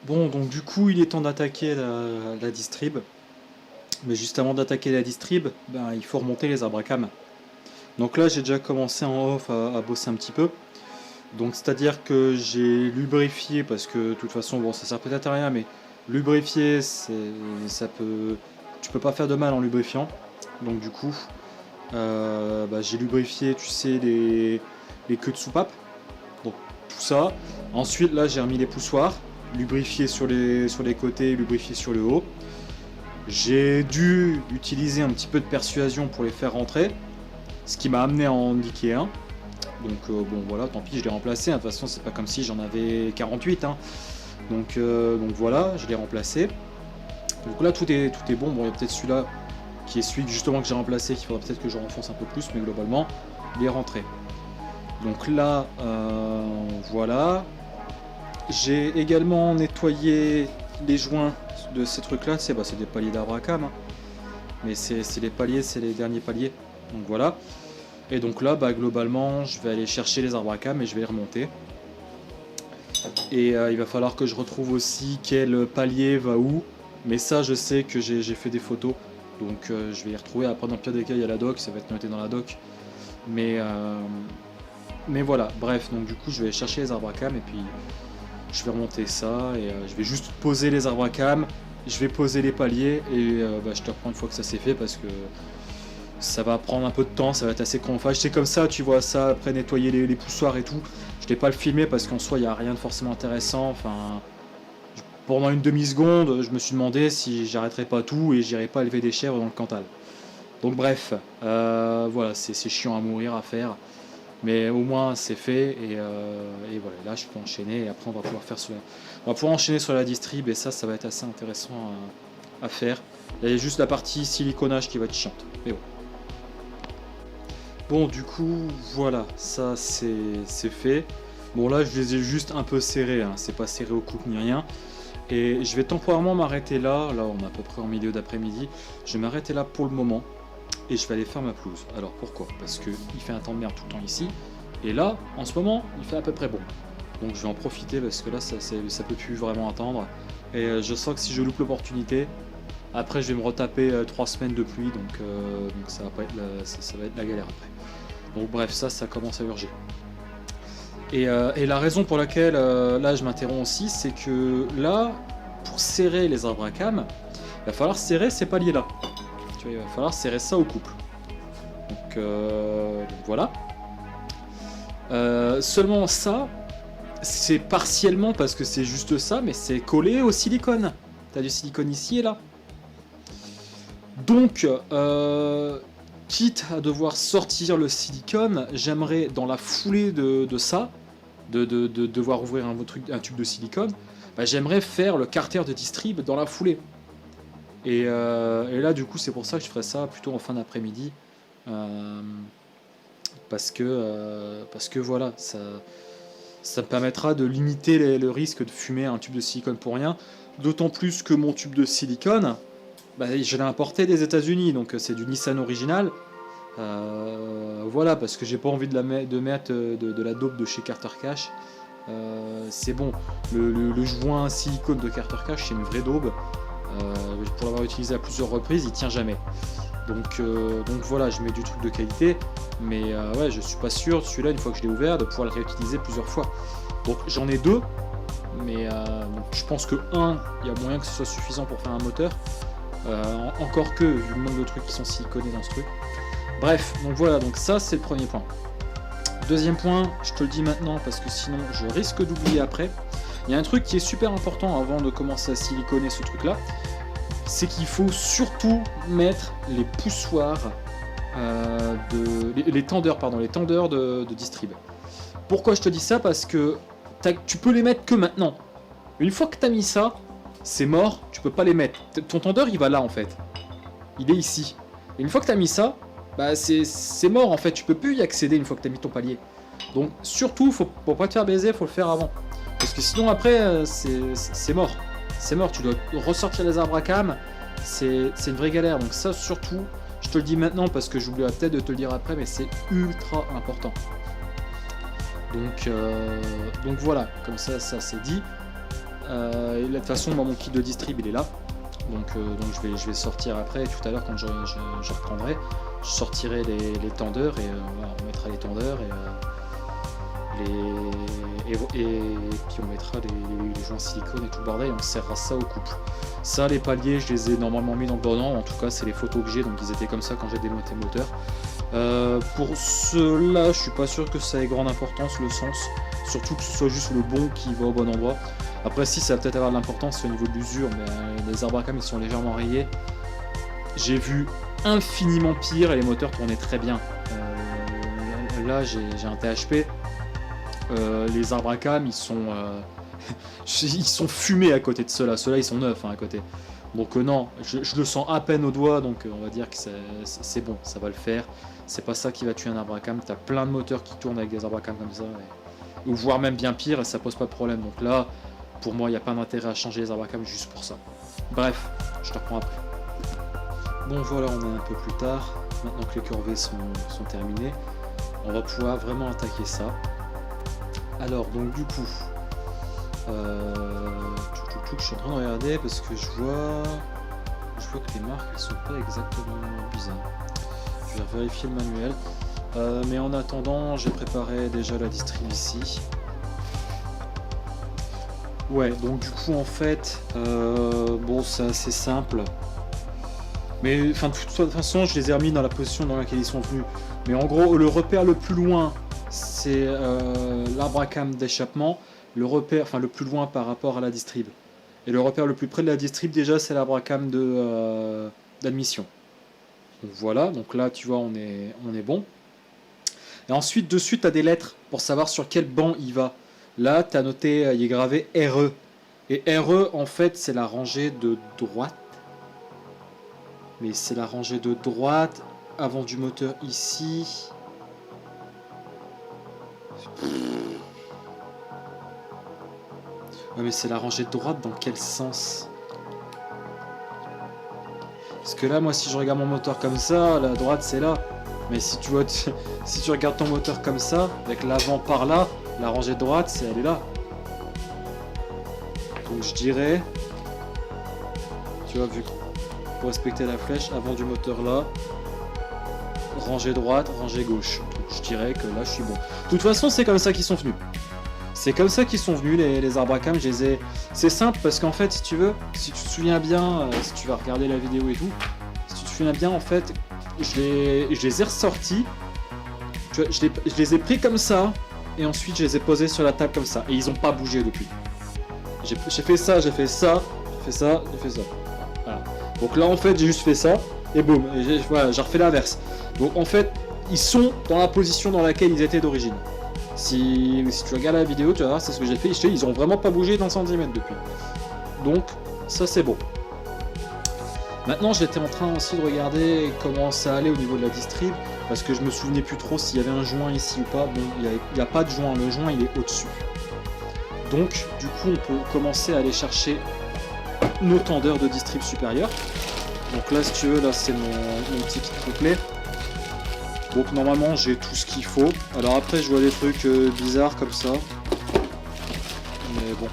Bon, donc du coup, il est temps d'attaquer la distrib. Mais juste avant d'attaquer la distrib, ben, il faut remonter les arbres à cam. Donc là, j'ai déjà commencé en off à bosser un petit peu. Donc c'est-à-dire que j'ai lubrifié, parce que de toute façon, bon, ça sert peut-être à rien, mais lubrifier, ça peut, tu peux pas faire de mal en lubrifiant. Donc du coup, bah, j'ai lubrifié, tu sais, les queues de soupape. Donc tout ça. Ensuite, là, j'ai remis les poussoirs, lubrifié sur les côtés, lubrifié sur le haut. J'ai dû utiliser un petit peu de persuasion pour les faire rentrer, ce qui m'a amené en niquer un. Donc bon voilà, tant pis, je l'ai remplacé. De toute façon, c'est pas comme si j'en avais 48. Hein. Donc voilà, je l'ai remplacé. Donc là, tout est bon. Bon, il y a peut-être celui-là qui est celui justement que j'ai remplacé, qu'il faudra peut-être que je renfonce un peu plus, mais globalement, il est rentré. Donc là, voilà. J'ai également nettoyé les joints de ces trucs-là. C'est des paliers d'arbre à cam. Hein. Mais c'est les paliers, c'est les derniers paliers. Donc voilà. Et donc là, bah, globalement, je vais aller chercher les arbres à cam et je vais les remonter. Et il va falloir que je retrouve aussi quel palier va où. Mais ça, je sais que j'ai fait des photos. Donc je vais les retrouver. Après, dans le pire des cas, il y a la doc. Ça va être noté dans la doc. Mais voilà, bref. Donc du coup, je vais chercher les arbres à cam et puis je vais remonter ça. Et je vais juste poser les arbres à cam. Je vais poser les paliers. Et bah, je te reprends une fois que ça c'est fait parce que ça va prendre un peu de temps, ça va être assez chronophage. C'est comme ça, tu vois ça, après nettoyer les poussoirs et tout. Je t'ai pas le filmé parce qu'en soi, il n'y a rien de forcément intéressant. Enfin, pendant une demi-seconde, je me suis demandé si j'arrêterais pas tout et j'irais pas élever des chèvres dans le Cantal. Donc bref, voilà, c'est chiant à mourir à faire. Mais au moins, c'est fait. Et voilà, là, je peux enchaîner. Et après, on va pouvoir enchaîner sur la distrib. Et ça va être assez intéressant à faire. Il y a juste la partie siliconage qui va être chiante. Mais bon. Bon, du coup, voilà, ça c'est fait. Bon, là, je les ai juste un peu serrés, hein. C'est pas serré au couple ni rien. Et je vais temporairement m'arrêter là. Là, on est à peu près en milieu d'après-midi. Je vais m'arrêter là pour le moment. Et je vais aller faire ma pelouse. Alors pourquoi? Parce qu'il fait un temps de merde tout le temps ici. Et là, en ce moment, il fait à peu près bon. Donc je vais en profiter parce que là, ça peut plus vraiment attendre. Et je sens que si je loupe l'opportunité, après, je vais me retaper 3 semaines de pluie, donc ça va pas être ça va être la galère après. Donc bref, ça commence à urger. Et la raison pour laquelle là je m'interromps aussi, c'est que là, pour serrer les arbres à cam, il va falloir serrer ces paliers là. Tu vois, il va falloir serrer ça au couple. Donc voilà. Seulement ça, c'est partiellement parce que c'est juste ça, mais c'est collé au silicone. T'as du silicone ici et là. Donc, quitte à devoir sortir le silicone, j'aimerais dans la foulée de ça, de devoir ouvrir un tube de silicone, bah, j'aimerais faire le carter de distrib dans la foulée. Et là, du coup, c'est pour ça que je ferai ça plutôt en fin d'après-midi. Parce que voilà, ça me permettra de limiter le risque de fumer un tube de silicone pour rien. D'autant plus que mon tube de silicone, bah, je l'ai importé des États-Unis, donc c'est du Nissan original. Voilà, parce que j'ai pas envie de mettre de la dope de chez Carter Cash. C'est bon, le joint silicone de Carter Cash, c'est une vraie daube. Pour l'avoir utilisé à plusieurs reprises, il tient jamais. Donc voilà, je mets du truc de qualité, mais ouais, je suis pas sûr, celui-là, une fois que je l'ai ouvert, de pouvoir le réutiliser plusieurs fois. Donc j'en ai deux, mais donc, je pense que il y a moyen que ce soit suffisant pour faire un moteur. Encore que, vu le nombre de trucs qui sont siliconés dans ce truc. Bref, donc voilà, donc ça c'est le premier point. Deuxième point, je te le dis maintenant parce que sinon je risque d'oublier après. Il y a un truc qui est super important avant de commencer à siliconer ce truc là, c'est qu'il faut surtout mettre les poussoirs, les tendeurs de distrib. Pourquoi je te dis ça? Parce que tu peux les mettre que maintenant. Une fois que tu as mis ça, c'est mort, tu peux pas les mettre. Ton tendeur il va là en fait. Il est ici. Et une fois que tu as mis ça, bah c'est mort en fait, tu peux plus y accéder une fois que tu as mis ton palier. Donc surtout, pour pas te faire baiser, faut le faire avant. Parce que sinon après, c'est mort. C'est mort, tu dois ressortir les arbres à cam, c'est une vraie galère. Donc ça surtout, je te le dis maintenant parce que j'oublierai peut-être de te le dire après, mais c'est ultra important. Donc voilà, comme ça c'est dit. Et de toute façon, moi, mon kit de distrib, il est là. Donc je vais sortir après. Tout à l'heure, quand je reprendrai, je sortirai les tendeurs et voilà, on mettra les tendeurs et puis on mettra les joints silicone et tout le bordel et on serrera ça au couple. Ça, les paliers, je les ai normalement mis dans le bordant. En tout cas, c'est les photos que j'ai, donc ils étaient comme ça quand j'ai démonté le moteur. Pour ceux-là, je suis pas sûr que ça ait grande importance, le sens. Surtout que ce soit juste le bon qui va au bon endroit. Après, si, ça va peut-être avoir de l'importance au niveau de l'usure, mais les arbres à cam, ils sont légèrement rayés. J'ai vu infiniment pire et les moteurs tournaient très bien. Là, j'ai un THP. Les arbres à cam, ils sont fumés à côté de ceux-là. Ceux-là, ils sont neufs à côté. Donc non, je le sens à peine au doigt, donc on va dire que c'est bon, ça va le faire. C'est pas ça qui va tuer un arbre à cam. T'as plein de moteurs qui tournent avec des arbres à cam comme ça, ou voire même bien pire, et ça pose pas de problème. Donc là, pour moi, il n'y a pas d'intérêt à changer les arbres à cam juste pour ça. Bref, je te reprends après. Bon voilà, on est un peu plus tard. Maintenant que les corvées sont terminées, on va pouvoir vraiment attaquer ça. Alors, donc du coup, je suis en train de regarder parce que je vois que les marques elles sont pas exactement bizarres. Je vais vérifier le manuel. Mais en attendant, j'ai préparé déjà la distrib ici. Ouais, donc du coup en fait, bon c'est assez simple. Mais enfin de toute façon, je les ai remis dans la position dans laquelle ils sont venus. Mais en gros, le repère le plus loin, c'est l'arbre à cam d'échappement. Le repère, enfin le plus loin par rapport à la distrib. Et le repère le plus près de la distrib déjà, c'est l'arbre à cam d'admission. Donc voilà, donc là tu vois, on est bon. Et ensuite, dessus, tu as des lettres pour savoir sur quel banc il va. Là, tu as noté, il est gravé RE. Et RE, en fait, c'est la rangée de droite. Mais c'est la rangée de droite avant du moteur ici. Ouais, mais c'est la rangée de droite dans quel sens? Parce que là, moi, si je regarde mon moteur comme ça, la droite, c'est là. Mais si tu vois, si tu regardes ton moteur comme ça, avec l'avant par là, la rangée de droite, elle est là. Donc je dirais, tu vois, vu pour respecter la flèche, avant du moteur là, rangée droite, rangée gauche. Donc je dirais que là, je suis bon. De toute façon, c'est comme ça qu'ils sont venus. C'est comme ça qu'ils sont venus, les arbres à cam. Je les ai... C'est simple parce qu'en fait, si tu veux, si tu te souviens bien, si tu vas regarder la vidéo et tout, si tu te souviens bien, en fait, je les ai ressortis, je les ai pris comme ça, et ensuite je les ai posés sur la table comme ça, et ils n'ont pas bougé depuis. J'ai fait ça, j'ai fait ça, j'ai fait ça, j'ai fait ça. Voilà. Donc là en fait j'ai juste fait ça, et boum, voilà, j'ai refait l'inverse. Donc en fait, ils sont dans la position dans laquelle ils étaient d'origine. Si tu regardes la vidéo, tu vas voir, c'est ce que j'ai fait, ils n'ont vraiment pas bougé d'un centimètre depuis. Donc ça c'est bon. Maintenant, j'étais en train aussi de regarder comment ça allait au niveau de la distrib, parce que je me souvenais plus trop s'il y avait un joint ici ou pas. Bon, il n'y a pas de joint, le joint il est au-dessus. Donc, du coup, on peut commencer à aller chercher nos tendeurs de distrib supérieur. Donc là, si tu veux, là c'est mon petit kit complet. Donc normalement, j'ai tout ce qu'il faut. Alors après, je vois des trucs bizarres comme ça. Mais bon.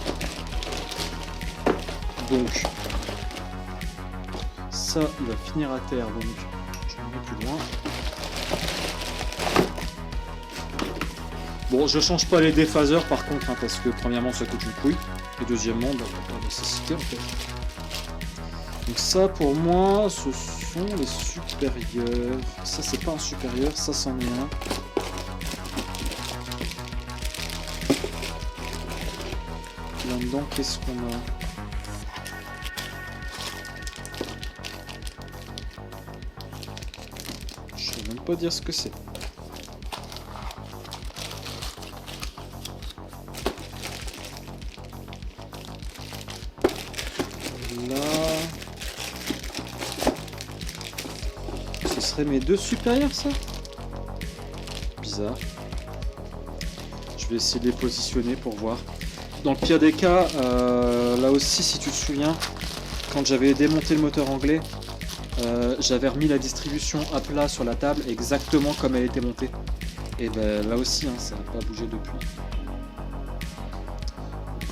Donc... ça, il va finir à terre, donc je vais mettre plus loin. Bon, je change pas les déphaseurs par contre, parce que premièrement ça coûte une couille, et deuxièmement, bah, pas de nécessité en fait. Donc ça pour moi, ce sont les supérieurs. Ça c'est pas un supérieur, ça c'en est un. Là-dedans, qu'est-ce qu'on a? Pas dire ce que c'est. Là, ce serait mes deux supérieurs, ça? Bizarre. Je vais essayer de les positionner pour voir. Dans le pire des cas, là aussi, si tu te souviens, quand j'avais démonté le moteur anglais, j'avais remis la distribution à plat sur la table exactement comme elle était montée. Et ben là aussi, hein, ça n'a pas bougé depuis.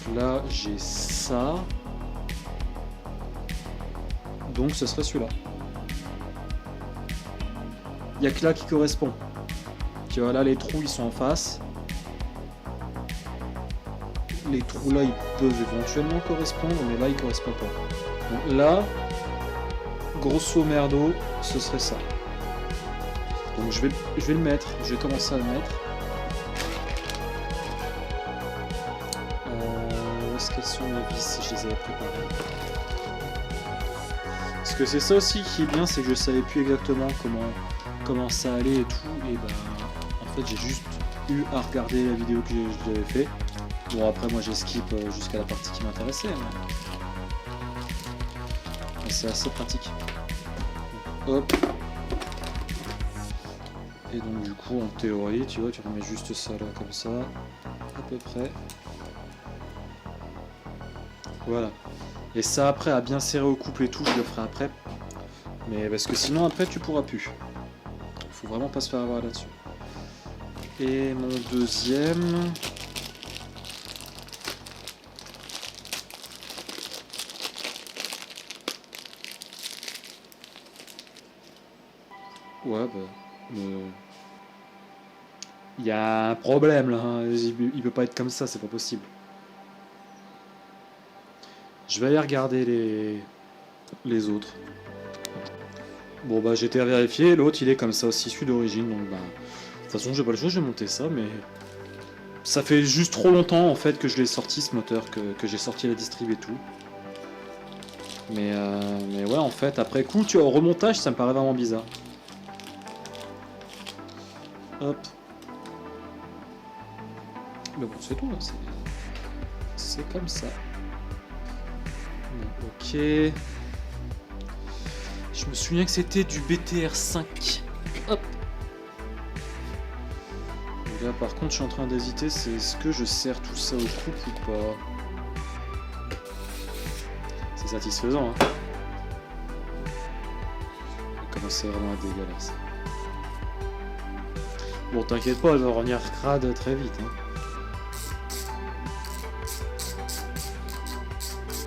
Donc là j'ai ça. Donc ce serait celui-là. Il n'y a que là qui correspond. Tu vois, là les trous ils sont en face. Les trous là ils peuvent éventuellement correspondre, mais là ils correspondent pas. Donc là, grosso merdo, ce serait ça. Donc je vais le mettre, je vais commencer à le mettre. Où est-ce qu'elles sont mes vis? Je les avais préparées. Parce que c'est ça aussi qui est bien, c'est que je savais plus exactement comment ça allait et tout. Et ben en fait j'ai juste eu à regarder la vidéo que j'avais fait. Bon après moi j'ai skip jusqu'à la partie qui m'intéressait. Mais c'est assez pratique. Hop. Et donc du coup en théorie tu vois tu remets juste ça là comme ça. À peu près. Voilà. Et ça après à bien serrer au couple et tout, je le ferai après. Mais parce que sinon après tu pourras plus. Faut vraiment pas se faire avoir là-dessus. Et mon deuxième. Ouais bah. Il y a un problème là, hein. Il peut pas être comme ça, c'est pas possible. Je vais aller regarder les autres. Bon bah j'étais à vérifier, l'autre il est comme ça aussi, celui d'origine, donc bah... De toute façon j'ai pas le choix, je vais monter ça, mais... Ça fait juste trop longtemps en fait que je l'ai sorti ce moteur, que j'ai sorti la distrib et tout. Mais ouais en fait, après coup, tu vois, au remontage ça me paraît vraiment bizarre. Hop. Mais bon c'est tout, hein. C'est comme ça. Bon, ok... Je me souviens que c'était du BTR5. Hop. Et là par contre je suis en train d'hésiter, c'est est-ce que je serre tout ça au couple ou pas? C'est satisfaisant hein. Comment c'est vraiment dégueulasse. Bon t'inquiète pas, elle va revenir crade très vite hein.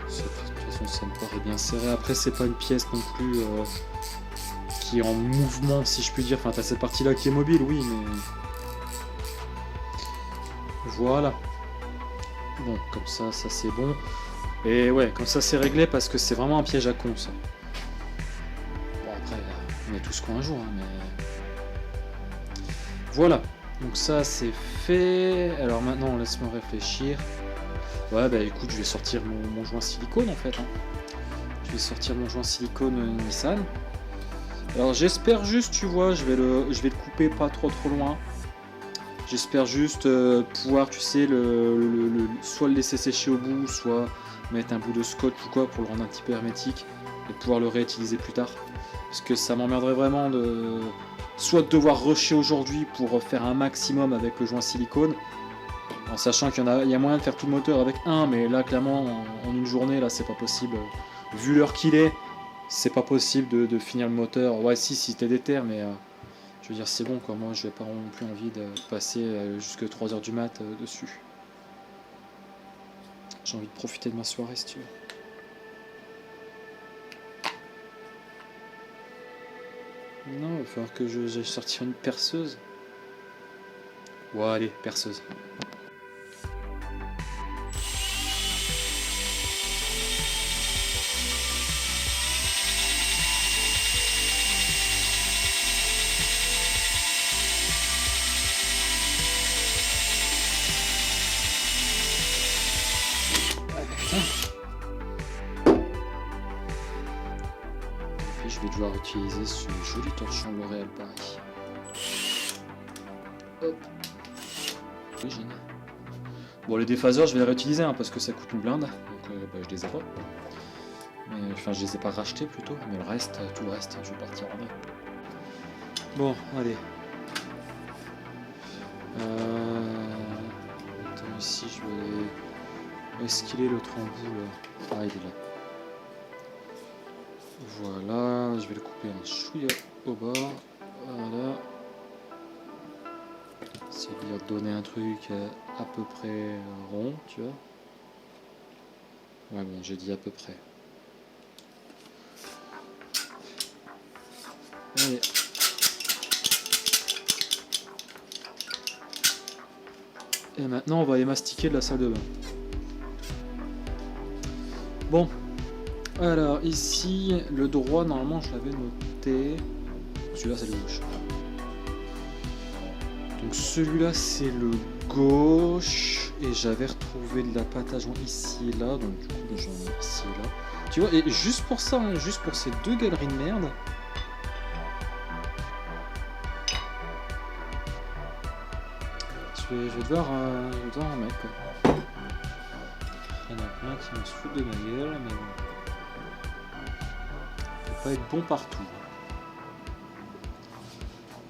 De toute façon ça me paraît bien serré. Après c'est pas une pièce non plus qui est en mouvement si je puis dire. Enfin t'as cette partie là qui est mobile oui mais... Voilà. Bon comme ça c'est bon. Et ouais comme ça c'est réglé parce que c'est vraiment un piège à con ça. Bon après on est tous cons un jour hein, mais... Voilà. Donc ça c'est fait. Alors maintenant laisse-moi réfléchir. Ouais bah écoute je vais sortir mon joint silicone en fait hein. Je vais sortir mon joint silicone Nissan. Alors j'espère juste tu vois je vais le couper pas trop loin. J'espère juste pouvoir tu sais soit le laisser sécher au bout, soit mettre un bout de scotch ou quoi pour le rendre un petit peu hermétique et pouvoir le réutiliser plus tard. Parce que ça m'emmerderait vraiment de soit de devoir rusher aujourd'hui pour faire un maximum avec le joint silicone. En sachant qu'il y a moyen de faire tout le moteur avec un, mais là clairement en une journée là c'est pas possible. Vu l'heure qu'il est, c'est pas possible de finir le moteur. Ouais si t'es déter, mais je veux dire c'est bon quoi, moi je n'ai pas non plus envie de passer jusque 3h du mat dessus. J'ai envie de profiter de ma soirée si tu veux. Non, il va falloir que j'aille sortir une perceuse. Ouais allez, perceuse. Je vais devoir utiliser ce joli torchon L'Oréal Paris. Hop. Oui, génial. Bon, les déphaseurs, je vais les réutiliser hein, parce que ça coûte une blinde. Donc, bah, je les ai pas. Mais, enfin, je les ai pas rachetés plutôt. Mais le reste, tout le reste, je vais partir en vrai. Bon, allez. Attends, ici, je vais. Où est-ce qu'il est l'autre embout là? Ah, il est là. Voilà, je vais le couper un chouïa au bord. Voilà. C'est lui donner un truc à peu près rond, tu vois. Ouais, bon, j'ai dit à peu près. Allez. Et maintenant, on va aller mastiquer de la salle de bain. Bon. Alors, ici, le droit, normalement, je l'avais noté. Celui-là, c'est le gauche. Donc, celui-là, c'est le gauche. Et j'avais retrouvé de la pâte à joint ici et là. Donc, du coup, j'en ai ici et là. Tu vois, et juste pour ça, hein, juste pour ces deux galeries de merde. Je vais devoir en mettre, quoi. Il y en a plein qui vont se foutre de ma gueule, mais bon. Faut pas être bon partout.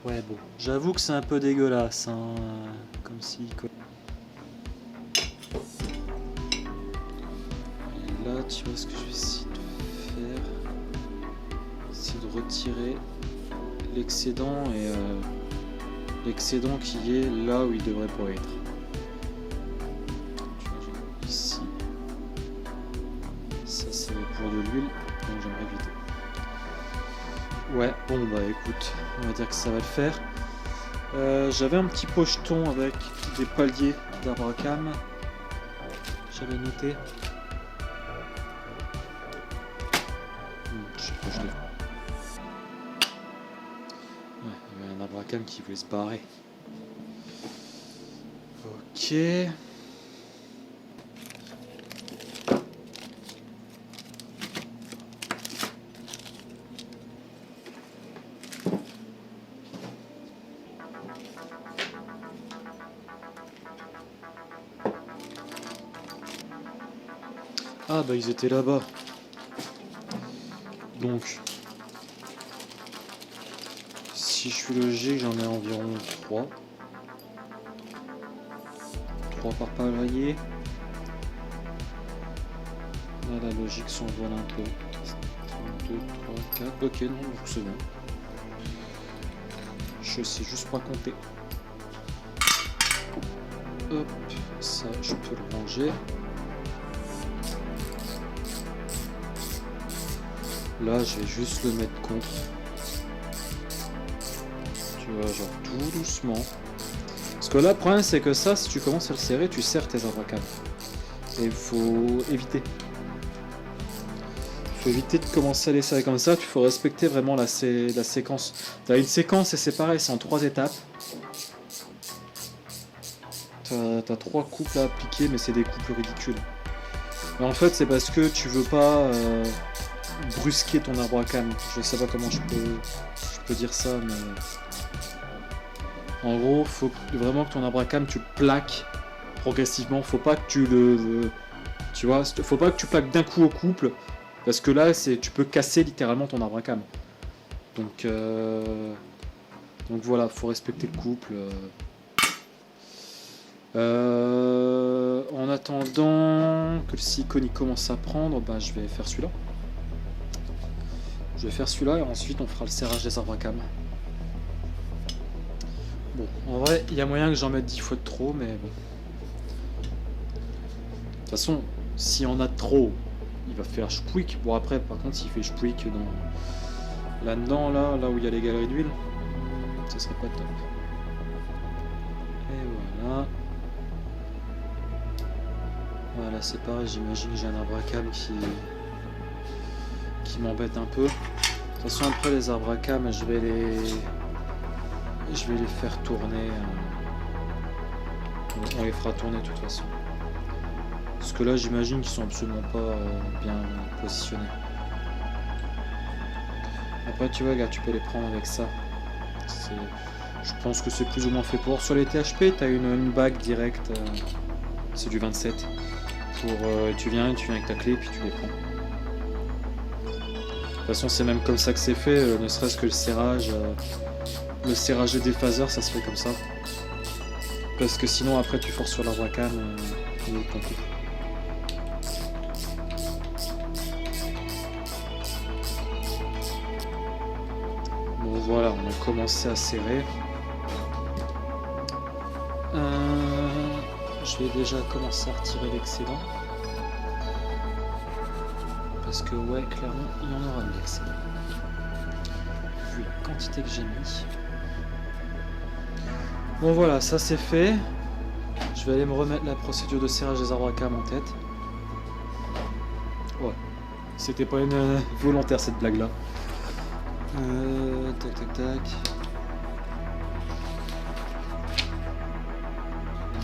Ouais, bon. J'avoue que c'est un peu dégueulasse, hein. Comme si... Et là, tu vois ce que je vais essayer de faire. Essayer de retirer l'excédent et... l'excédent qui est là où il devrait pas être. Ici. Ça c'est pour de l'huile, donc j'aimerais éviter. Ouais, bon bah écoute, on va dire que ça va le faire. J'avais un petit pocheton avec des paliers d'Abracam. J'avais noté. Je sais pas, je l'ai. Ouais, il y avait un Abracam qui voulait se barrer. Ok. Ah bah ils étaient là-bas. Donc, si je suis logique, j'en ai environ 3. 3 par palier. Là, la logique s'envole un peu. 1, 2, 3, 4. Ok, non, donc c'est bon. Je sais juste pas compter. Hop, ça, je peux le ranger. Là, je vais juste le mettre contre. Tu vois, genre tout doucement. Parce que là, le problème, c'est que ça, si tu commences à le serrer, tu serres tes Abracam. Et il faut éviter. Il faut éviter de commencer à les serrer comme ça. Il faut respecter vraiment la séquence. Tu as une séquence et c'est pareil, c'est en 3 étapes. Tu as 3 couples à appliquer, mais c'est des couples ridicules. Et en fait, c'est parce que tu veux pas brusquer ton Abracam. Je sais pas comment je peux dire ça, mais... En gros, faut vraiment que ton Abracam, tu le plaques progressivement. Faut pas que tu le... Tu vois, faut pas que tu plaques d'un coup au couple. Parce que là, tu peux casser littéralement ton Abracam. Donc voilà, faut respecter le couple. En attendant que le silicone il commence à prendre, bah, je vais faire celui-là. Je vais faire celui-là et ensuite on fera le serrage des Abracam. Bon, en vrai, il y a moyen que j'en mette 10 fois de trop, mais bon. De toute façon, s'il y en a trop, il va faire chpouic. Bon, après, par contre, s'il fait chpouic là-dedans, là où il y a les galeries d'huile, ce serait pas top. Et voilà. Voilà, c'est pareil, j'imagine que j'ai un Abracam qui m'embête un peu. De toute façon, après les Abracam, je vais les faire tourner. On les fera tourner de toute façon. Parce que là, j'imagine qu'ils sont absolument pas bien positionnés. Après, tu vois, gars, tu peux les prendre avec ça. Je pense que c'est plus ou moins fait pour. Sur les THP, tu as une bague directe. C'est du 27. Tu viens avec ta clé et puis tu les prends. De toute façon, c'est même comme ça que c'est fait, ne serait-ce que le serrage de déphaseur, ça se fait comme ça. Parce que sinon, après, tu forces sur l'Abracam et ton coup. Bon, voilà, on a commencé à serrer. Je vais déjà commencer à retirer l'excédent. Parce que ouais, clairement, il y en aura de l'excès. Vu la quantité que j'ai mis. Bon voilà, ça c'est fait. Je vais aller me remettre la procédure de serrage des arbres à cam en tête. Ouais. C'était pas une volontaire cette blague là. Tac tac tac.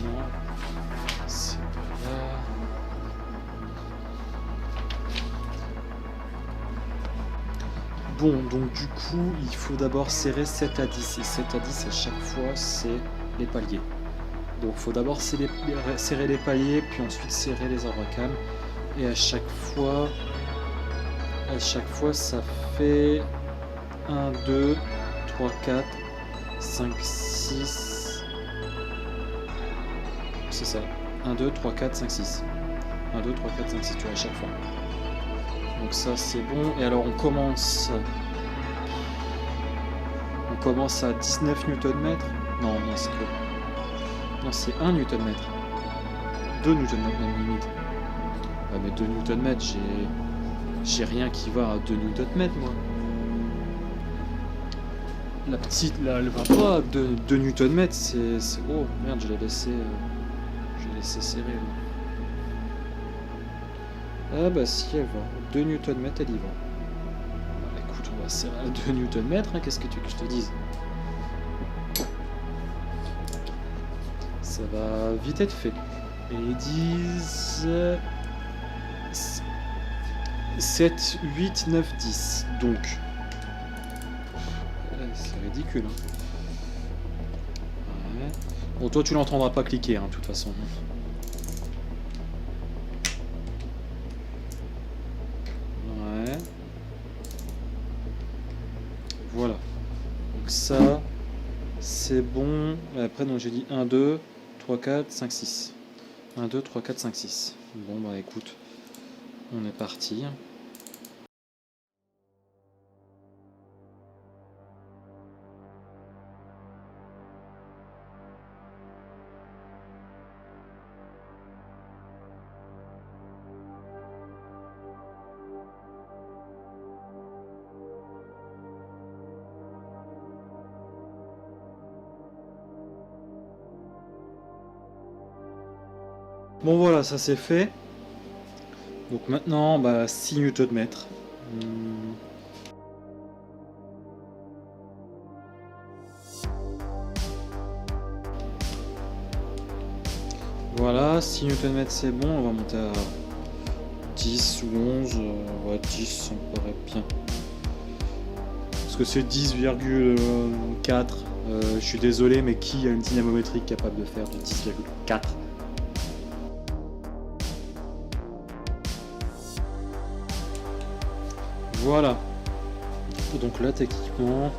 Non. C'est pas là. Bon, donc du coup, il faut d'abord serrer 7 à 10. Et 7 à 10 à chaque fois, c'est les paliers. Donc il faut d'abord serrer les paliers, puis ensuite serrer les arbres à cam. Et à chaque fois, ça fait 1, 2, 3, 4, 5, 6. C'est ça. 1, 2, 3, 4, 5, 6. 1, 2, 3, 4, 5, 6, tu vois, à chaque fois. Donc ça c'est bon. Et alors on commence à 19 Nm. Non, c'est quoi? Non, c'est 1 Nm. 2 Nm même limite. Ouais, mais 2 Nm, j'ai rien qui va à 2 Nm moi. La petite là, elle va pas. 2 Nm, c'est. Oh merde, je l'ai laissé serrer là. Ah bah si, elle va. 2 Nm, elle y va. Bah, écoute, on va serrer à 2 Nm, hein, qu'est-ce que tu veux que je te dise? Ça va vite être fait. Et ils disent 7, 8, 9, 10. Donc, c'est ridicule. Hein. Ouais. Bon, toi, tu l'entendras pas cliquer, hein, de toute façon. Ouais. Voilà. Donc ça, c'est bon. Et après, donc j'ai dit 1, 2, 3, 4, 5, 6. 1, 2, 3, 4, 5, 6. Bon, bah écoute, on est parti. Bon voilà, ça c'est fait. Donc maintenant, bah, 6 Nm. Voilà, 6 Nm c'est bon, on va monter à 10 ou 11. Ouais, 10 ça me paraît bien. Parce que c'est 10,4. Je suis désolé, mais qui a une dynamométrie capable de faire du 10,4? Voilà. Donc là, techniquement,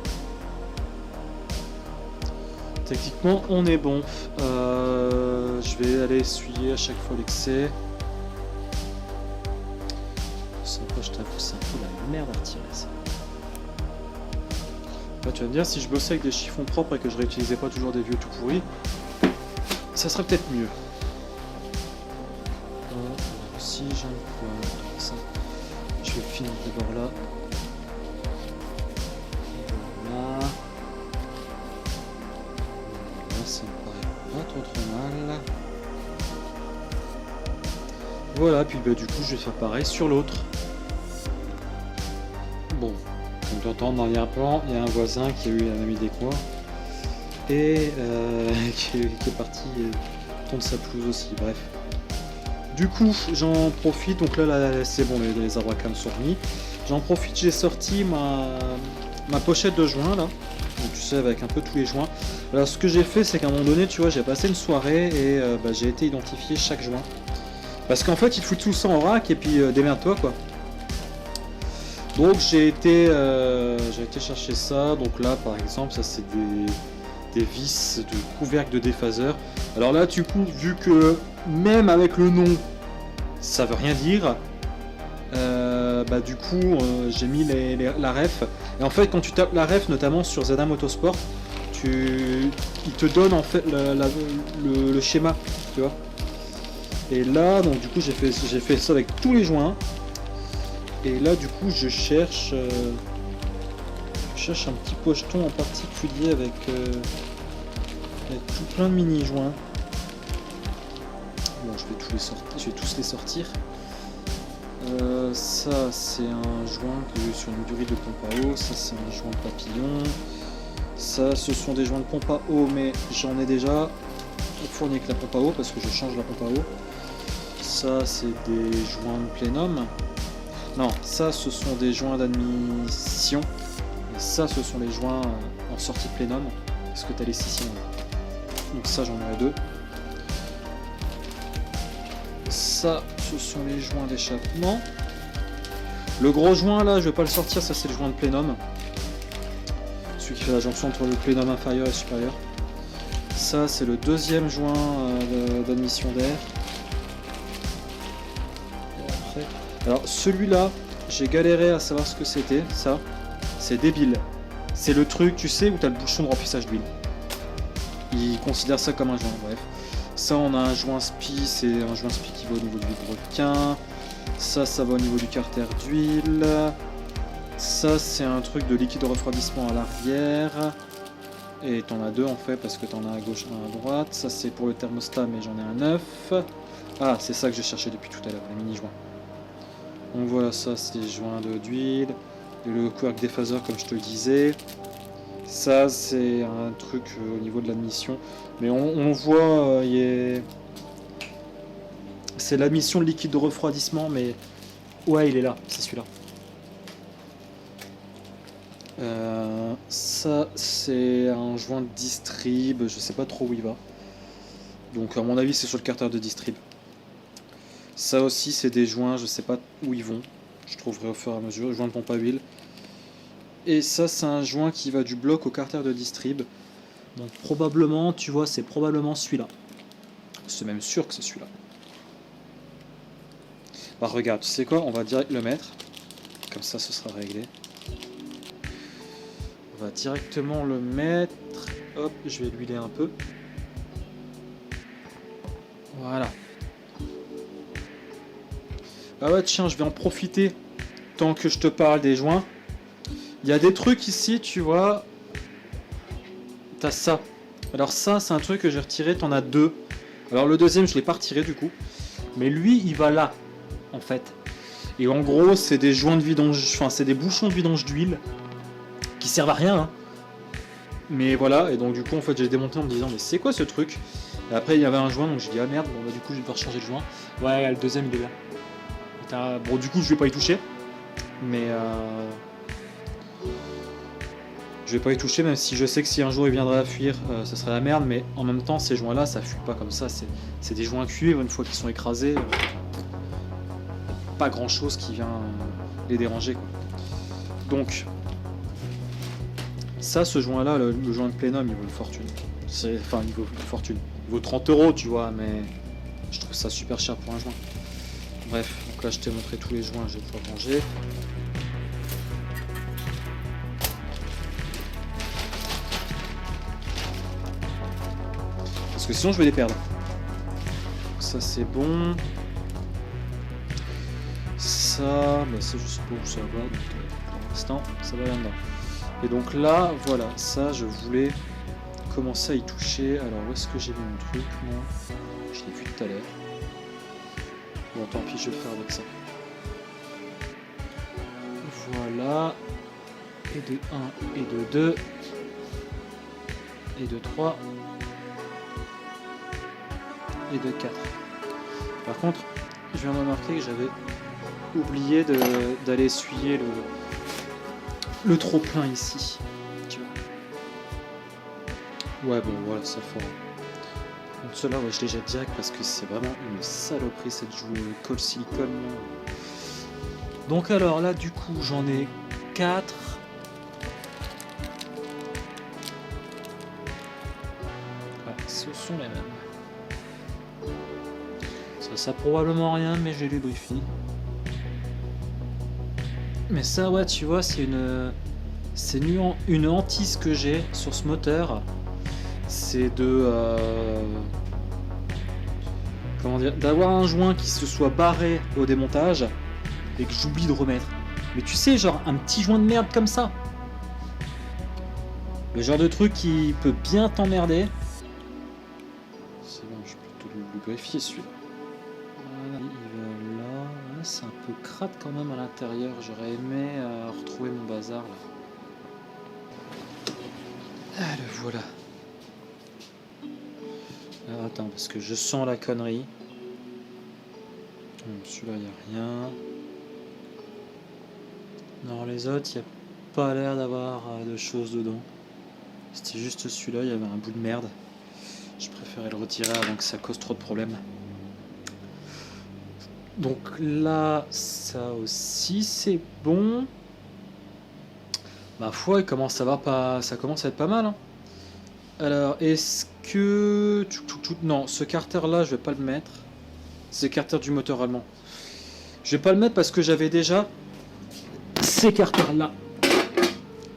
on est bon. Je vais aller essuyer à chaque fois l'excès. Ça, je t'avoue, c'est un peu la merde à retirer ça. Là, tu vas me dire, si je bossais avec des chiffons propres et que je réutilisais pas toujours des vieux tout pourris, ça serait peut-être mieux. Si j'ai un point, ça, je vais finir d'abord là. Voilà. Là, ça me paraît pas trop mal. Voilà, puis bah, du coup, je vais faire pareil sur l'autre. Bon, comme tu entends dans l'arrière-plan, il y a un voisin qui a eu la même idée que moi et qui est parti tondre sa pelouse aussi. Bref. Du coup, j'en profite. Donc là c'est bon, les arbres à cam sont remis. J'en profite, j'ai sorti ma pochette de joints là. Donc, tu sais, avec un peu tous les joints. Alors, ce que j'ai fait, c'est qu'à un moment donné, tu vois, j'ai passé une soirée et bah, j'ai été identifier chaque joint. Parce qu'en fait, il faut tout ça en vrac et puis démerde-toi quoi. Donc j'ai été chercher ça. Donc là, par exemple, ça c'est des vis de couvercle de déphaseur. Alors là, du coup, vu que même avec le nom, ça veut rien dire, bah du coup, j'ai mis la ref. Et en fait, quand tu tapes la ref, notamment sur Zada Motorsport, il te donne en fait le schéma, tu vois. Et là, donc du coup, j'ai fait ça avec tous les joints. Et là du coup je cherche un petit pocheton en particulier avec tout plein de mini joints. Bon, je vais tous les sortir. Ça c'est un joint que j'ai sur une durée de pompe à eau. Ça c'est un joint de papillon. Ça ce sont des joints de pompe à eau, mais j'en ai déjà fourni avec la pompe à eau parce que je change la pompe à eau. Ça c'est des joints de plénum. Non, ça ce sont des joints d'admission. Et ça ce sont les joints en sortie de plénum. Parce que tu as les 6 cylindres. Donc ça j'en ai 2. Ça ce sont les joints d'échappement. Le gros joint là je vais pas le sortir, ça c'est le joint de plénum. Celui qui fait la jonction entre le plénum inférieur et supérieur. Ça c'est le deuxième joint d'admission d'air. Alors celui-là, j'ai galéré à savoir ce que c'était, ça. C'est débile. C'est le truc, tu sais, où tu as le bouchon de remplissage d'huile. Ils considèrent ça comme un joint, bref. Ça, on a un joint SPI, c'est un joint SPI qui va au niveau du vide-requin. Ça va au niveau du carter d'huile. Ça, c'est un truc de liquide de refroidissement à l'arrière. Et t'en as 2 en fait, parce que t'en as à gauche et un à droite. Ça, c'est pour le thermostat, mais j'en ai un 9. Ah, c'est ça que j'ai cherché depuis tout à l'heure, les mini-joints. Donc voilà, ça c'est les joints d'huile, le quark déphaseur comme je te le disais. Ça c'est un truc au niveau de l'admission. Mais on voit, c'est l'admission de liquide de refroidissement, mais ouais il est là, c'est celui-là. Ça c'est un joint de distrib, je sais pas trop où il va. Donc à mon avis c'est sur le carter de distrib. Ça aussi c'est des joints, je sais pas où ils vont, je trouverai au fur et à mesure, joint de pompe à huile. Et ça c'est un joint qui va du bloc au carter de distrib. Donc probablement, tu vois, c'est probablement celui-là. C'est même sûr que c'est celui-là. Bah regarde, tu sais quoi, on va direct le mettre. Comme ça ce sera réglé. On va directement le mettre. Hop, je vais l'huiler un peu. Voilà. Ah ouais tiens, je vais en profiter tant que je te parle des joints. Il y a des trucs ici, tu vois. T'as ça. Alors ça, c'est un truc que j'ai retiré, t'en as 2. Alors le deuxième, je l'ai pas retiré du coup. Mais lui, il va là, en fait. Et en gros, c'est des joints de vidange, enfin c'est des bouchons de vidange d'huile qui servent à rien. Hein. Mais voilà, et donc du coup, en fait, j'ai démonté en me disant, mais c'est quoi ce truc? Et après, il y avait un joint, donc j'ai dit, ah merde, bon bah du coup, je vais devoir changer le joint. Ouais, le deuxième, il est là. Bon, du coup, je vais pas y toucher. Mais je vais pas y toucher, même si je sais que si un jour il viendrait à fuir, ça serait la merde. Mais en même temps, ces joints-là, ça fuit pas comme ça. C'est des joints cuivre, une fois qu'ils sont écrasés, pas grand-chose qui vient les déranger, quoi. Donc, ça, ce joint-là, le joint de plénum, il vaut une fortune. Enfin, il vaut une fortune. Il vaut 30 €, tu vois, mais je trouve ça super cher pour un joint. Bref, donc là je t'ai montré tous les joints, je vais pouvoir ranger. Parce que sinon je vais les perdre. Donc ça c'est bon. Ça, bah ça je sais pas où ça va, donc pour l'instant ça va là-dedans. Et donc là, voilà, ça je voulais commencer à y toucher. Alors où est-ce que j'ai mis mon truc moi? Je l'ai vu tout à l'heure. Bon, tant pis, je vais le faire avec ça. Voilà. Et de 1, et de 2. Et de 3. Et de 4. Par contre, je viens de remarquer que j'avais oublié d'aller essuyer le trop plein ici. Tu vois. Ouais, bon, voilà, ça fera. Donc ceux-là, ouais, je les jette direct parce que c'est vraiment une saloperie cette colle silicone. Donc alors là, du coup, j'en ai 4. Ouais, ce sont les mêmes. Ça probablement rien, mais j'ai lubrifié. Mais ça, ouais, tu vois, c'est une hantise que j'ai sur ce moteur. C'est comment dire, d'avoir un joint qui se soit barré au démontage et que j'oublie de remettre. Mais tu sais, genre un petit joint de merde comme ça. Le genre de truc qui peut bien t'emmerder. C'est bon, je peux te le greffier celui-là. Voilà, il va là. Là, c'est un peu crade quand même à l'intérieur. J'aurais aimé retrouver mon bazar là. Ah, le voilà. Alors, attends, parce que je sens la connerie. Celui-là, il n'y a rien. Non, les autres, il n'y a pas l'air d'avoir de choses dedans. C'était juste celui-là, il y avait un bout de merde. Je préférais le retirer avant que ça cause trop de problèmes. Donc là, ça aussi, c'est bon. Ma foi, il commence à avoir pas... ça commence à être pas mal. Hein. Alors, est-ce que... Non, ce carter-là, je vais pas le mettre. C'est le carter du moteur allemand. Je vais pas le mettre parce que j'avais déjà ces carters-là.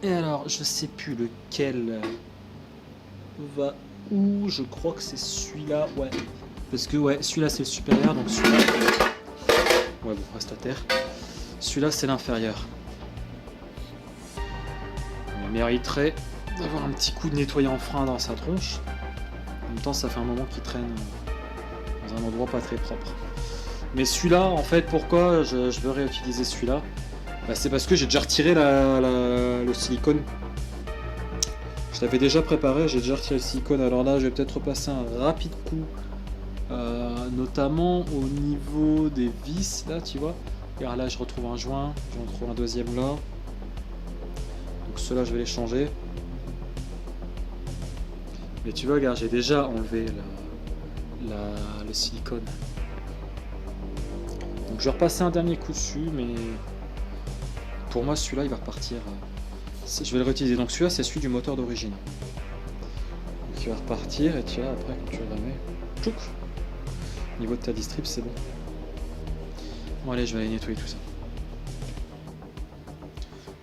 Et alors, je sais plus lequel va où. Je crois que c'est celui-là, ouais. Parce que, ouais, celui-là, c'est le supérieur, donc celui-là... Ouais, bon, reste à terre. Celui-là, c'est l'inférieur. Il mériterait d'avoir un petit coup de nettoyant frein dans sa tronche. En même temps, ça fait un moment qu'il traîne dans un endroit pas très propre. Mais celui-là, en fait, pourquoi je veux réutiliser celui-là, bah, c'est parce que j'ai déjà retiré le silicone. Je l'avais déjà préparé, j'ai déjà retiré le silicone. Alors là, je vais peut-être repasser un rapide coup, notamment au niveau des vis, là, tu vois. Regarde, là, je retrouve un joint, j'en retrouve un deuxième là. Donc ceux-là, je vais les changer. Mais tu vois, regarde, j'ai déjà enlevé le silicone. Donc je vais repasser un dernier coup dessus, mais pour moi, celui-là, il va repartir. Je vais le réutiliser. Donc celui-là, c'est celui du moteur d'origine. Donc il va repartir, et tu vois, après, quand tu le remets, tchouk, au niveau de ta distrib, c'est bon. Bon, allez, je vais aller nettoyer tout ça.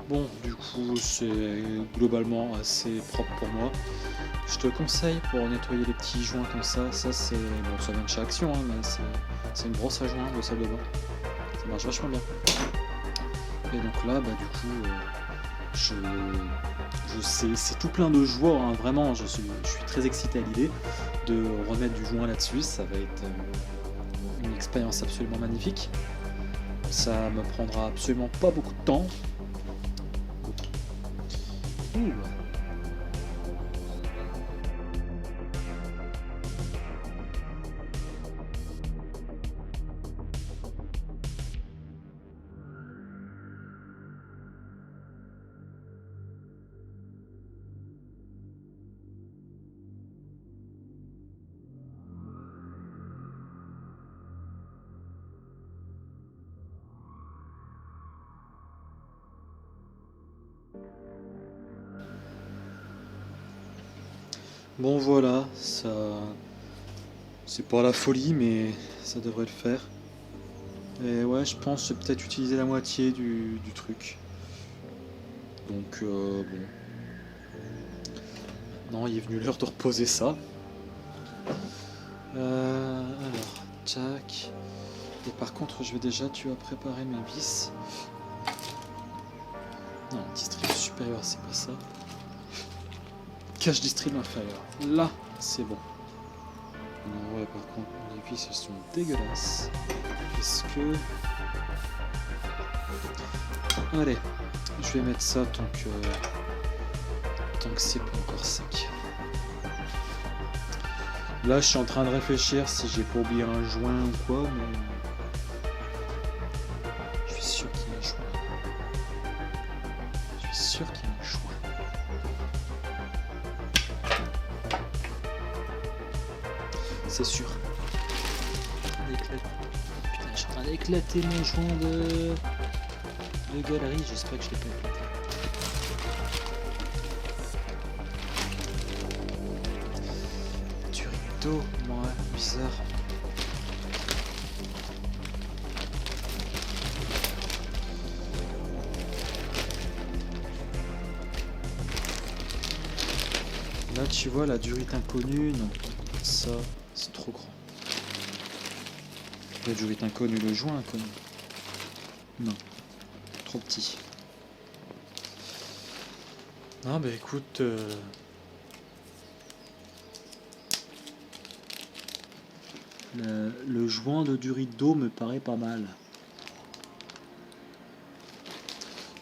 Bon, du coup, c'est globalement assez propre pour moi. Je te conseille pour nettoyer les petits joints comme ça, c'est... Bon, ça vient de chez Action, hein, mais c'est une brosse à joints de salle de bain. Ça marche vachement bien. Et donc là, bah du coup, je sais, c'est tout plein de joie, hein, vraiment, je suis très excité à l'idée de remettre du joint là-dessus. Ça va être une expérience absolument magnifique. Ça me prendra absolument pas beaucoup de temps. Ouh. Bon voilà, ça c'est pas la folie mais ça devrait le faire. Et ouais, je pense que j'ai peut-être utilisé la moitié du truc. Donc bon. Non, il est venu l'heure de reposer ça. Alors, tac. Et par contre, je vais déjà, tu as préparé mes vis. Non, distrib supérieur, c'est pas ça. Cache distrib inférieur. Là, c'est bon. Non, ouais, par contre, les vis, elles sont dégueulasses. Est-ce que... Allez, je vais mettre ça tant que c'est pas encore sec. Là, je suis en train de réfléchir si j'ai pas oublié un joint ou quoi, mais... Je suis sûr qu'il y a un joint. Je suis sûr qu'il y a un joint. C'est sûr. Putain, je suis en train d'éclater mon joint de galerie. J'espère que je l'ai pas éclaté. Turito, ouais, bizarre. Là, tu vois, la durite inconnue, non. Ça, c'est trop grand. La durite inconnue, le joint inconnu. Non, trop petit. Non, bah écoute, le joint de Durido me paraît pas mal.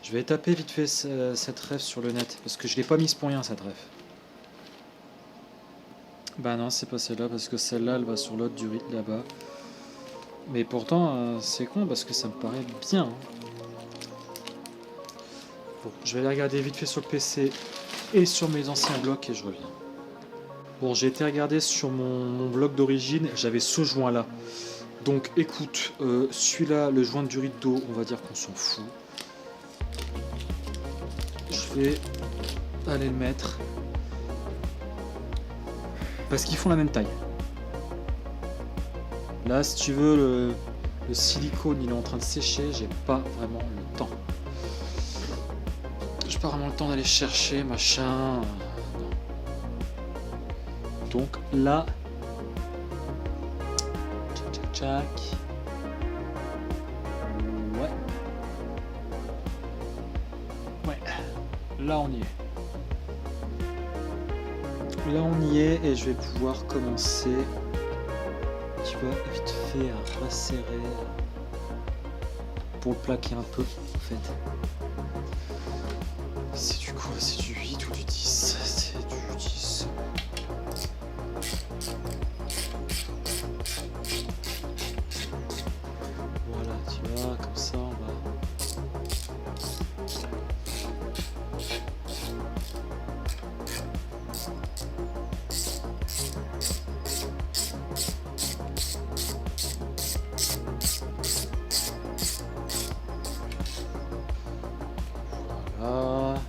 Je vais taper vite fait cette ref sur le net, parce que je l'ai pas mise pour rien cette ref. Bah non, c'est pas celle-là, parce que celle-là, elle va sur l'autre Durido là-bas. Mais pourtant, c'est con, parce que ça me paraît bien. Bon, je vais aller regarder vite fait sur le PC et sur mes anciens blocs et je reviens. Bon, j'ai été regarder sur mon bloc d'origine, j'avais ce joint là. Donc écoute, celui-là, le joint de Durido, on va dire qu'on s'en fout. Je vais aller le mettre. Parce qu'ils font la même taille. Là, si tu veux, le silicone, il est en train de sécher, j'ai pas vraiment le temps. J'ai pas vraiment le temps d'aller chercher, machin. Non. Donc là, tchac. Ouais. Là on y est. Là on y est et je vais pouvoir commencer, tu vois, vite fait à resserrer pour le plaquer un peu en fait. C'est du quoi? C'est du 8 ou du 10? C'est du 10. Voilà, tu vois, comme ça on va... Voilà.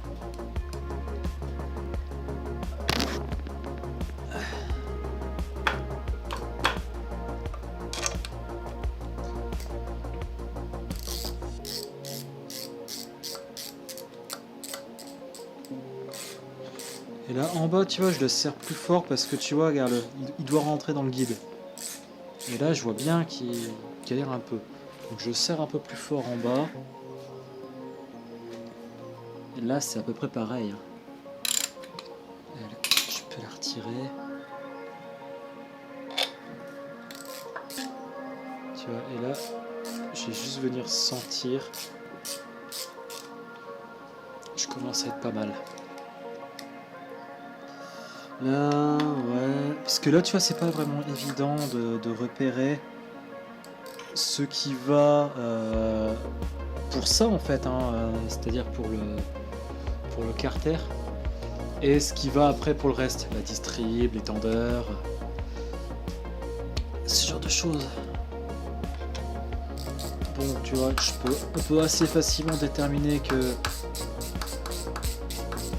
Et là en bas, tu vois, je le serre plus fort parce que tu vois, regarde, il doit rentrer dans le guide. Et là, je vois bien qu'il galère un peu. Donc je serre un peu plus fort en bas. Et là, c'est à peu près pareil. Je peux la retirer. Tu vois, et là, je vais juste venir sentir. Je commence à être pas mal. Là, ouais. Parce que là, tu vois, c'est pas vraiment évident de repérer ce qui va pour ça, en fait, hein, c'est-à-dire pour le carter, et ce qui va après pour le reste, la distrib, l'étendeur, ce genre de choses. Bon, tu vois, on peut assez facilement déterminer que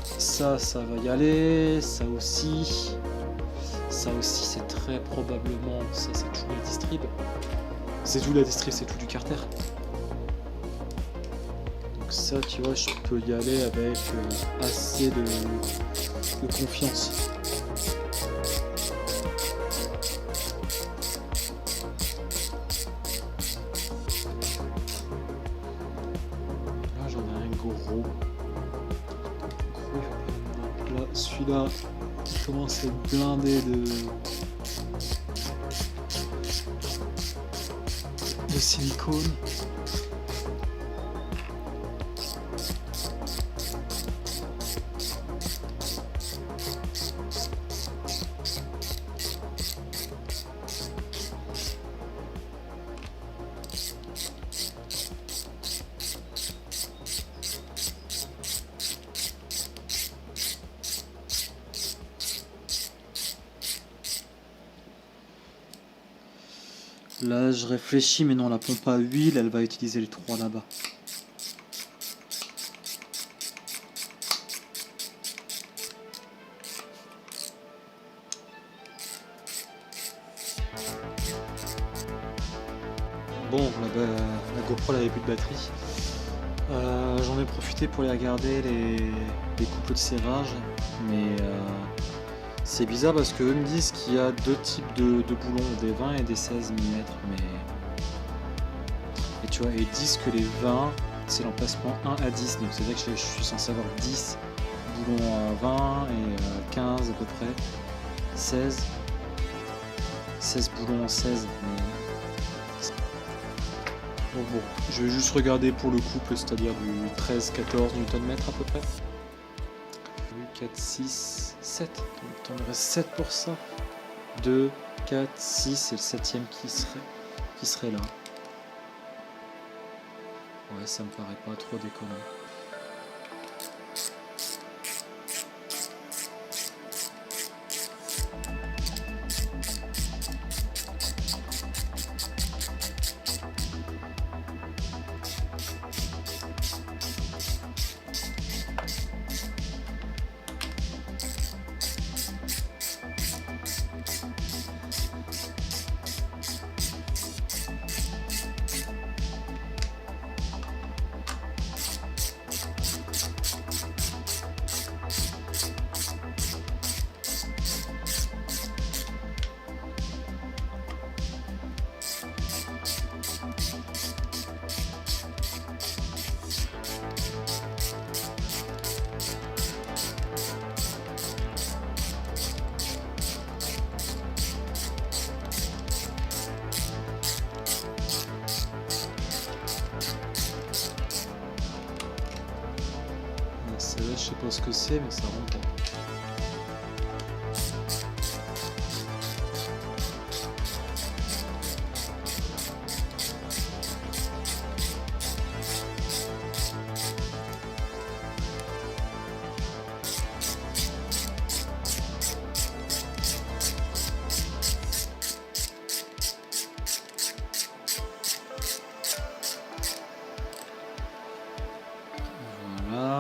ça va y aller, ça aussi c'est très probablement, ça c'est tout la distrib. C'est tout la distrib, c'est tout du carter. Donc ça, tu vois, je peux y aller avec assez de confiance. Là, j'en ai un gros. Donc là, celui-là, il commence à être blindé de silicone. Là, je réfléchis, mais non, la pompe à huile, elle va utiliser les 3 là-bas. Bon, la GoPro elle avait plus de batterie. J'en ai profité pour aller regarder les coupeaux de serrage, mais c'est bizarre parce qu'eux me disent qu'il y a 2 types de boulons, des 20 et des 16 mm, mais tu vois, et ils disent que les 20, c'est l'emplacement 1 à 10, donc c'est-à-dire que je suis censé avoir 10 boulons à 20 et 15 à peu près, 16 boulons en 16. Bon, je vais juste regarder pour le couple, c'est-à-dire du 13-14 Nm à peu près. 4, 6, 7, donc il me reste 7 pour ça. 2, 4, 6, et le 7ème qui serait là. Ouais, ça me paraît pas trop déconnant. Celle-là, je sais pas ce que c'est, mais ça rentre pas.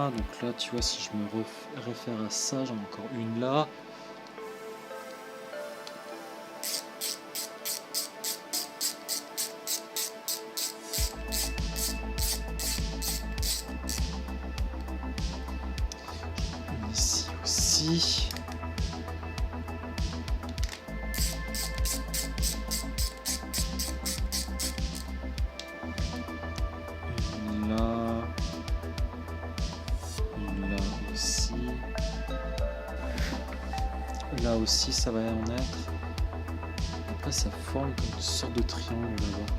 Donc là, tu vois, si je me réfère à ça, j'en ai encore une là. Une ici aussi. Une là. Là aussi ça va en être. Après ça forme comme une sorte de triangle là-bas.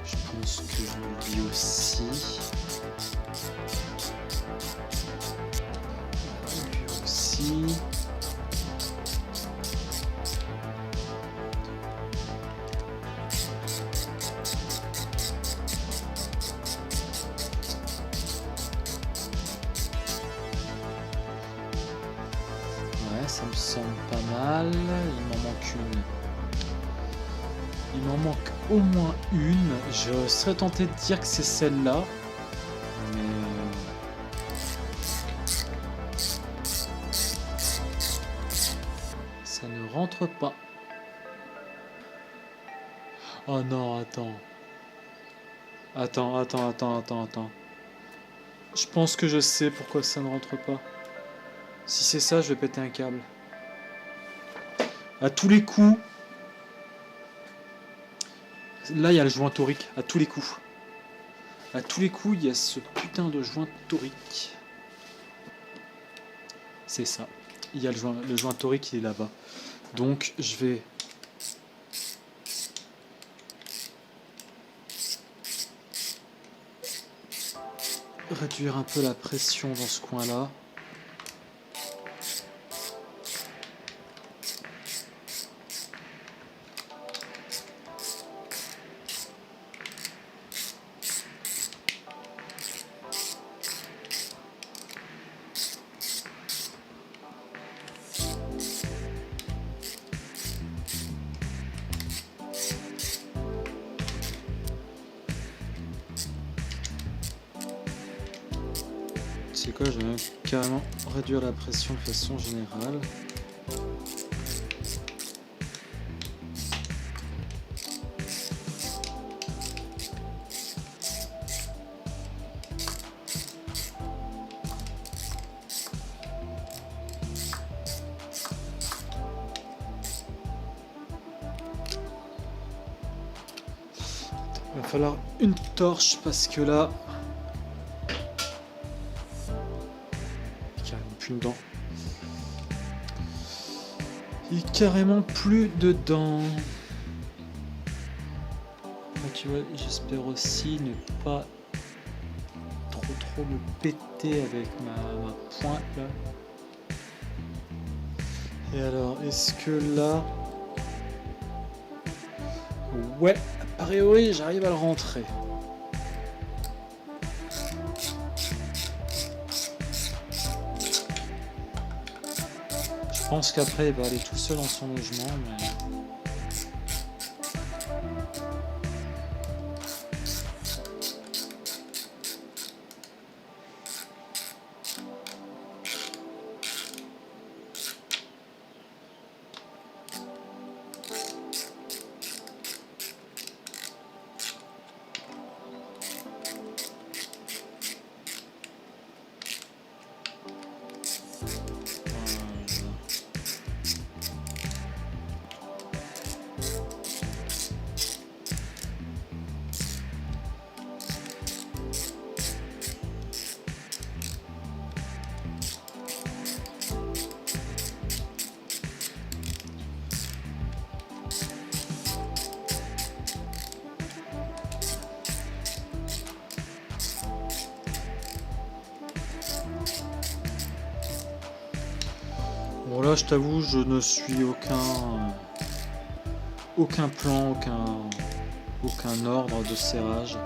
Je pense que je lis aussi. Lui aussi. Ça me semble pas mal. Il m'en manque une. Il m'en manque au moins une. Je serais tenté de dire que c'est celle-là. Mais... ça ne rentre pas. Oh non, attends. Attends. Je pense que je sais pourquoi ça ne rentre pas. Si c'est ça, je vais péter un câble. À tous les coups... Là, il y a le joint torique. À tous les coups. À tous les coups, il y a ce putain de joint torique. C'est ça. Il y a le joint torique, il est là-bas. Donc, je vais... réduire un peu la pression dans ce coin-là. C'est quoi, je vais même carrément réduire la pression de façon générale. Il va falloir une torche parce que là... Il n'y a carrément plus dedans. Il n'y a carrément plus dedans. Là, tu vois, j'espère aussi ne pas trop me péter avec ma pointe là. Et alors, est-ce que là... Ouais, a priori, j'arrive à le rentrer. Je pense qu'après, il va aller tout seul dans son logement, mais... Bon là, je t'avoue, je ne suis aucun plan, aucun ordre de serrage.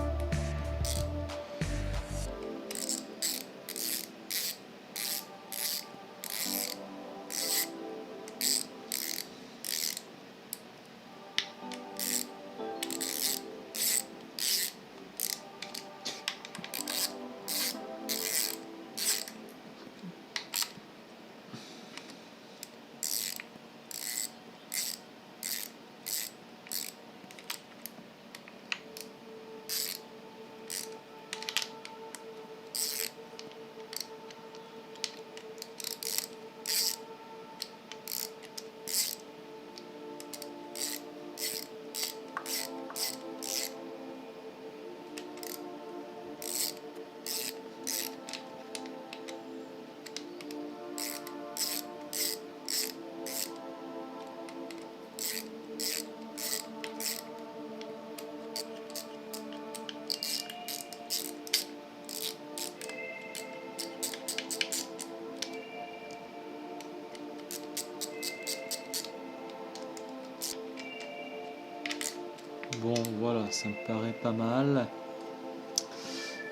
Bon, voilà, ça me paraît pas mal.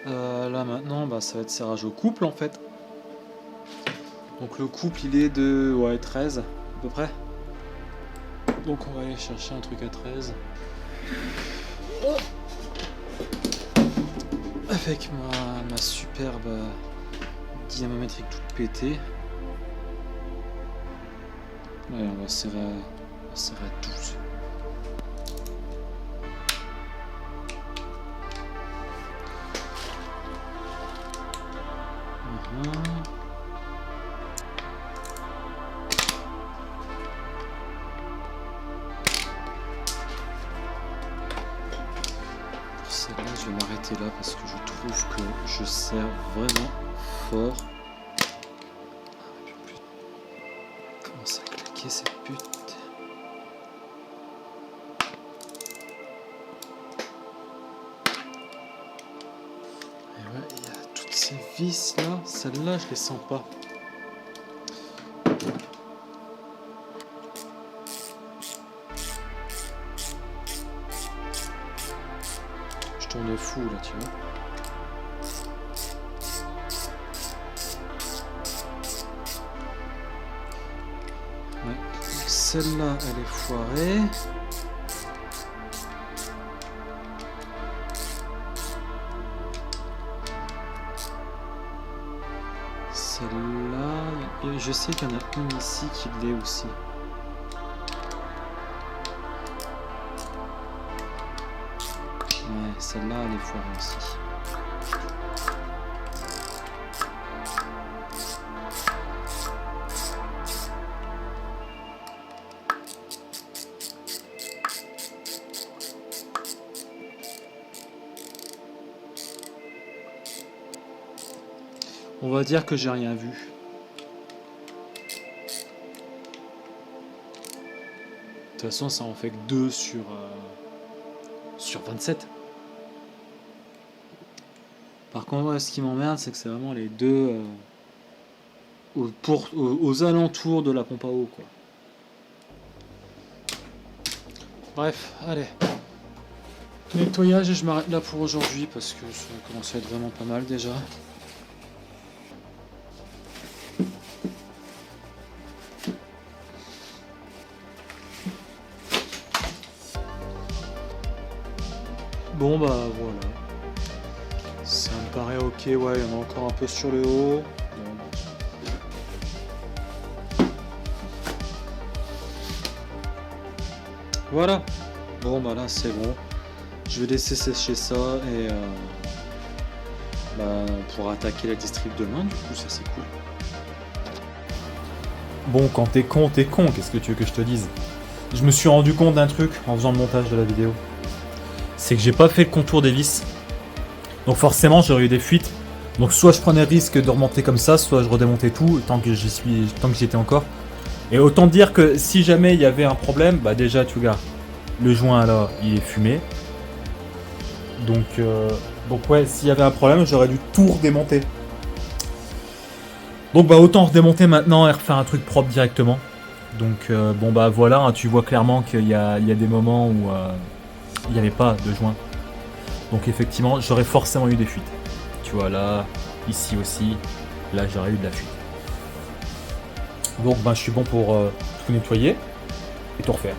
Là maintenant, bah, ça va être serrage au couple en fait. Donc le couple, il est de 13 à peu près. Donc on va aller chercher un truc à 13. Avec ma superbe dynamométrique toute pétée. Allez, on va serrer à 12. Pour celle-là, je vais m'arrêter là parce que je trouve que je serre vraiment fort. Comment ça a claqué cette pute? Et ouais, il y a toutes ces vis là, celles-là je les sens pas. Je tourne fou là, tu vois. Ouais. Donc celle-là elle est foirée. Celle-là, je sais qu'il y en a une ici qui l'est aussi. Ouais, celle-là elle est foirée aussi. On va dire que j'ai rien vu. De toute façon, ça en fait que 2 sur 27. Par contre, ouais, ce qui m'emmerde, c'est que c'est vraiment les deux aux alentours de la pompe à eau, quoi. Bref, allez. Nettoyage et je m'arrête là pour aujourd'hui parce que ça commence à être vraiment pas mal déjà. Bon bah voilà. Ça me paraît ok, ouais, il y en a encore un peu sur le haut. Voilà. Bon bah là c'est bon. Je vais laisser sécher ça et on pourra attaquer la distrib demain, du coup ça c'est cool. Bon, quand t'es con, qu'est-ce que tu veux que je te dise? Je me suis rendu compte d'un truc en faisant le montage de la vidéo. C'est que j'ai pas fait le contour des vis. Donc forcément j'aurais eu des fuites. Donc soit je prenais le risque de remonter comme ça, soit je redémontais tout tant que j'y étais encore. Et autant dire que si jamais il y avait un problème, bah déjà tu regardes, le joint là il est fumé. Donc ouais, s'il y avait un problème, j'aurais dû tout redémonter. Donc bah autant redémonter maintenant et refaire un truc propre directement. Donc bon bah voilà, hein, tu vois clairement qu'il y a des moments où il n'y avait pas de joint. Donc effectivement, j'aurais forcément eu des fuites. Tu vois là, ici aussi, là j'aurais eu de la fuite. Donc bah je suis bon pour tout nettoyer et tout refaire.